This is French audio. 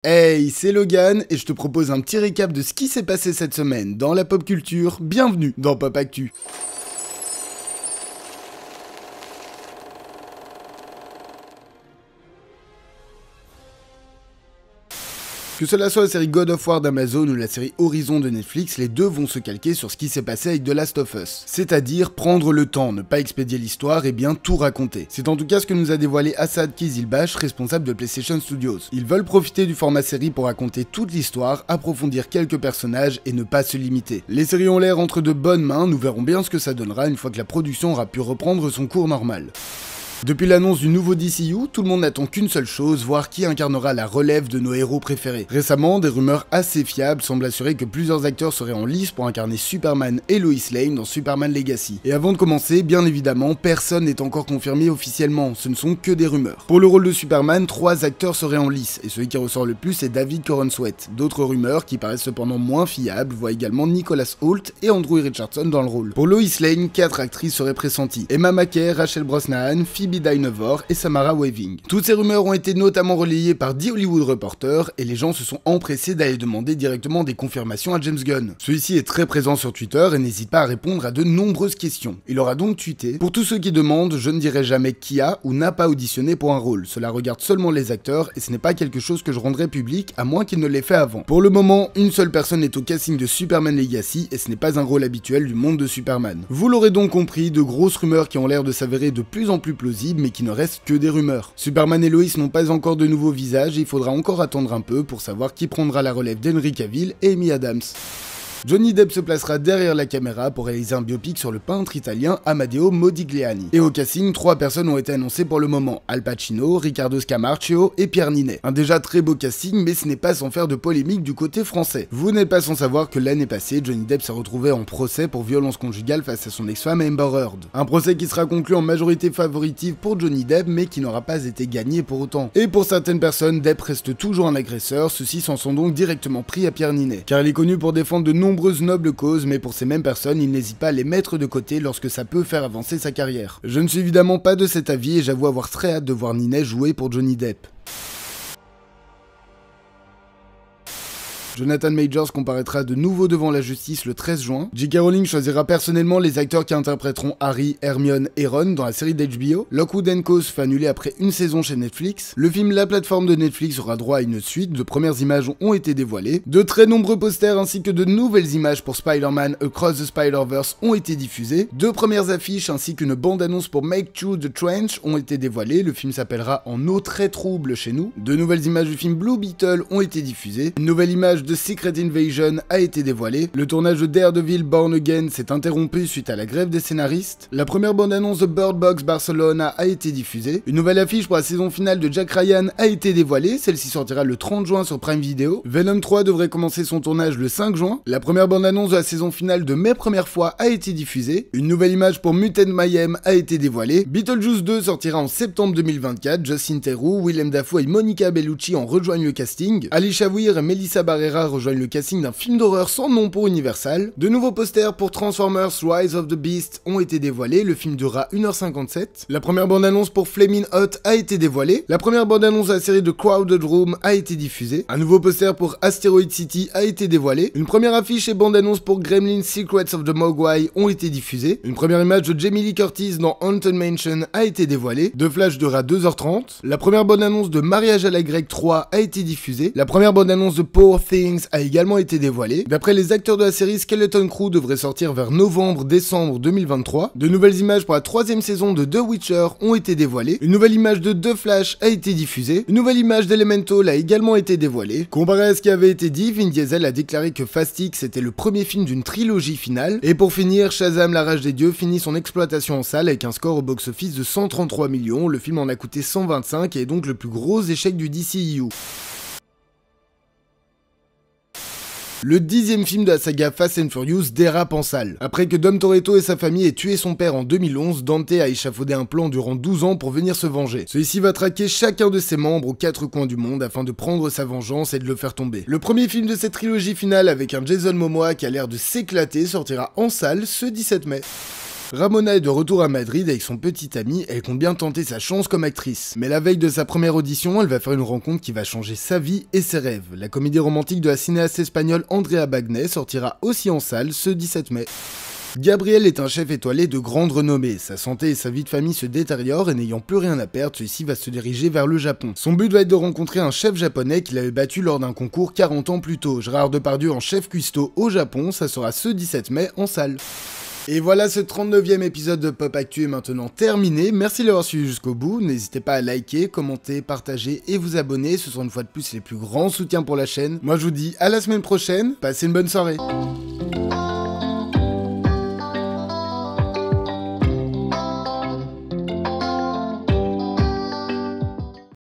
Hey, c'est Logan et je te propose un petit récap de ce qui s'est passé cette semaine dans la pop culture. Bienvenue dans Pop Actu. Que cela soit la série God of War d'Amazon ou la série Horizon de Netflix, les deux vont se calquer sur ce qui s'est passé avec The Last of Us. C'est-à-dire prendre le temps, ne pas expédier l'histoire et bien tout raconter. C'est en tout cas ce que nous a dévoilé Assad Kizilbash, responsable de PlayStation Studios. Ils veulent profiter du format série pour raconter toute l'histoire, approfondir quelques personnages et ne pas se limiter. Les séries ont l'air entre de bonnes mains, nous verrons bien ce que ça donnera une fois que la production aura pu reprendre son cours normal. Depuis l'annonce du nouveau DCU, tout le monde n'attend qu'une seule chose, voir qui incarnera la relève de nos héros préférés. Récemment, des rumeurs assez fiables semblent assurer que plusieurs acteurs seraient en lice pour incarner Superman et Lois Lane dans Superman Legacy. Et avant de commencer, bien évidemment, personne n'est encore confirmé officiellement, ce ne sont que des rumeurs. Pour le rôle de Superman, 3 acteurs seraient en lice, et celui qui ressort le plus est David Corenswet. D'autres rumeurs, qui paraissent cependant moins fiables, voient également Nicholas Hoult et Andrew Richardson dans le rôle. Pour Lois Lane, 4 actrices seraient pressenties: Emma Mackey, Rachel Brosnahan, Phoebe Dynevor et Samara Weaving. Toutes ces rumeurs ont été notamment relayées par The Hollywood Reporter et les gens se sont empressés d'aller demander directement des confirmations à James Gunn. Celui-ci est très présent sur Twitter et n'hésite pas à répondre à de nombreuses questions. Il aura donc tweeté: pour tous ceux qui demandent, je ne dirai jamais qui a ou n'a pas auditionné pour un rôle. Cela regarde seulement les acteurs et ce n'est pas quelque chose que je rendrai public à moins qu'il ne l'ait fait avant. Pour le moment, une seule personne est au casting de Superman Legacy et ce n'est pas un rôle habituel du monde de Superman. Vous l'aurez donc compris, de grosses rumeurs qui ont l'air de s'avérer de plus en plus plausibles mais qui ne restent que des rumeurs. Superman et Lois n'ont pas encore de nouveaux visages et il faudra encore attendre un peu pour savoir qui prendra la relève d'Henry Cavill et Amy Adams. Johnny Depp se placera derrière la caméra pour réaliser un biopic sur le peintre italien Amadeo Modigliani. Et au casting, 3 personnes ont été annoncées pour le moment: Al Pacino, Riccardo Scamarcio et Pierre Ninet. Un déjà très beau casting, mais ce n'est pas sans faire de polémique du côté français. Vous n'êtes pas sans savoir que l'année passée, Johnny Depp s'est retrouvé en procès pour violence conjugale face à son ex-femme Amber Heard. Un procès qui sera conclu en majorité favoritive pour Johnny Depp, mais qui n'aura pas été gagné pour autant. Et pour certaines personnes, Depp reste toujours un agresseur, ceux-ci s'en sont donc directement pris à Pierre Ninet. Car il est connu pour défendre de nombreuses nobles causes, mais pour ces mêmes personnes, il n'hésite pas à les mettre de côté lorsque ça peut faire avancer sa carrière. Je ne suis évidemment pas de cet avis et j'avoue avoir très hâte de voir Ninet jouer pour Johnny Depp. Jonathan Majors comparaîtra de nouveau devant la justice le 13 juin. J.K. Rowling choisira personnellement les acteurs qui interpréteront Harry, Hermione et Ron dans la série d'HBO. Lockwood & Co se fait annuler après une saison chez Netflix. Le film La Plateforme de Netflix aura droit à une suite. De premières images ont été dévoilées. De très nombreux posters ainsi que de nouvelles images pour Spider-Man Across the Spider-Verse ont été diffusés. 2 premières affiches ainsi qu'une bande-annonce pour Make Through the Trench ont été dévoilées. Le film s'appellera En eau très trouble chez nous. De nouvelles images du film Blue Beetle ont été diffusées. Une nouvelle image de Secret Invasion a été dévoilée. Le tournage de Daredevil Born Again s'est interrompu suite à la grève des scénaristes. La première bande-annonce de Bird Box Barcelona a été diffusée. Une nouvelle affiche pour la saison finale de Jack Ryan a été dévoilée. Celle-ci sortira le 30 juin sur Prime Video. Venom 3 devrait commencer son tournage le 5 juin. La première bande-annonce de la saison finale de Mes Premières Fois a été diffusée. Une nouvelle image pour Mutant Mayhem a été dévoilée. Beetlejuice 2 sortira en septembre 2024. Justin Theroux, Willem Dafoe et Monica Bellucci en rejoignent le casting. Alicia Weir et Melissa Barrera rejoignent le casting d'un film d'horreur sans nom pour Universal. De nouveaux posters pour Transformers Rise of the Beast ont été dévoilés, le film durera 1h57. La première bande-annonce pour Flamin' Hot a été dévoilée. La première bande-annonce de la série de Crowded Room a été diffusée. Un nouveau poster pour Asteroid City a été dévoilé. Une première affiche et bande-annonce pour Gremlins Secrets of the Mogwai ont été diffusées. Une première image de Jamie Lee Curtis dans Haunted Mansion a été dévoilée. The Flash durera 2h30. La première bande-annonce de Mariage à la grecque 3 a été diffusée. La première bande-annonce de Poor Things a également été dévoilée. D'après les acteurs de la série, Skeleton Crew devrait sortir vers novembre-décembre 2023. De nouvelles images pour la 3e saison de The Witcher ont été dévoilées. Une nouvelle image de The Flash a été diffusée. Une nouvelle image d'Elemental a également été dévoilée. Comparé à ce qui avait été dit, Vin Diesel a déclaré que Fast X était le premier film d'une trilogie finale. Et pour finir, Shazam la rage des dieux finit son exploitation en salle avec un score au box-office de 133 millions. Le film en a coûté 125 et est donc le plus gros échec du DCEU. Le 10e film de la saga Fast and Furious dérape en salle. Après que Dom Toretto et sa famille aient tué son père en 2011, Dante a échafaudé un plan durant 12 ans pour venir se venger. Celui-ci va traquer chacun de ses membres aux 4 coins du monde afin de prendre sa vengeance et de le faire tomber. Le premier film de cette trilogie finale avec un Jason Momoa qui a l'air de s'éclater sortira en salle ce 17 mai. Ramona est de retour à Madrid avec son petit ami, elle compte bien tenter sa chance comme actrice. Mais la veille de sa première audition, elle va faire une rencontre qui va changer sa vie et ses rêves. La comédie romantique de la cinéaste espagnole Andrea Bagné sortira aussi en salle ce 17 mai. Gabriel est un chef étoilé de grande renommée, sa santé et sa vie de famille se détériorent et n'ayant plus rien à perdre, celui-ci va se diriger vers le Japon. Son but va être de rencontrer un chef japonais qu'il avait battu lors d'un concours 40 ans plus tôt. Gérard Depardieu en chef cuistot au Japon, ça sera ce 17 mai en salle. Et voilà, ce 39e épisode de Pop Actu est maintenant terminé. Merci de l'avoir suivi jusqu'au bout. N'hésitez pas à liker, commenter, partager et vous abonner. Ce sont une fois de plus les plus grands soutiens pour la chaîne. Moi je vous dis à la semaine prochaine. Passez une bonne soirée.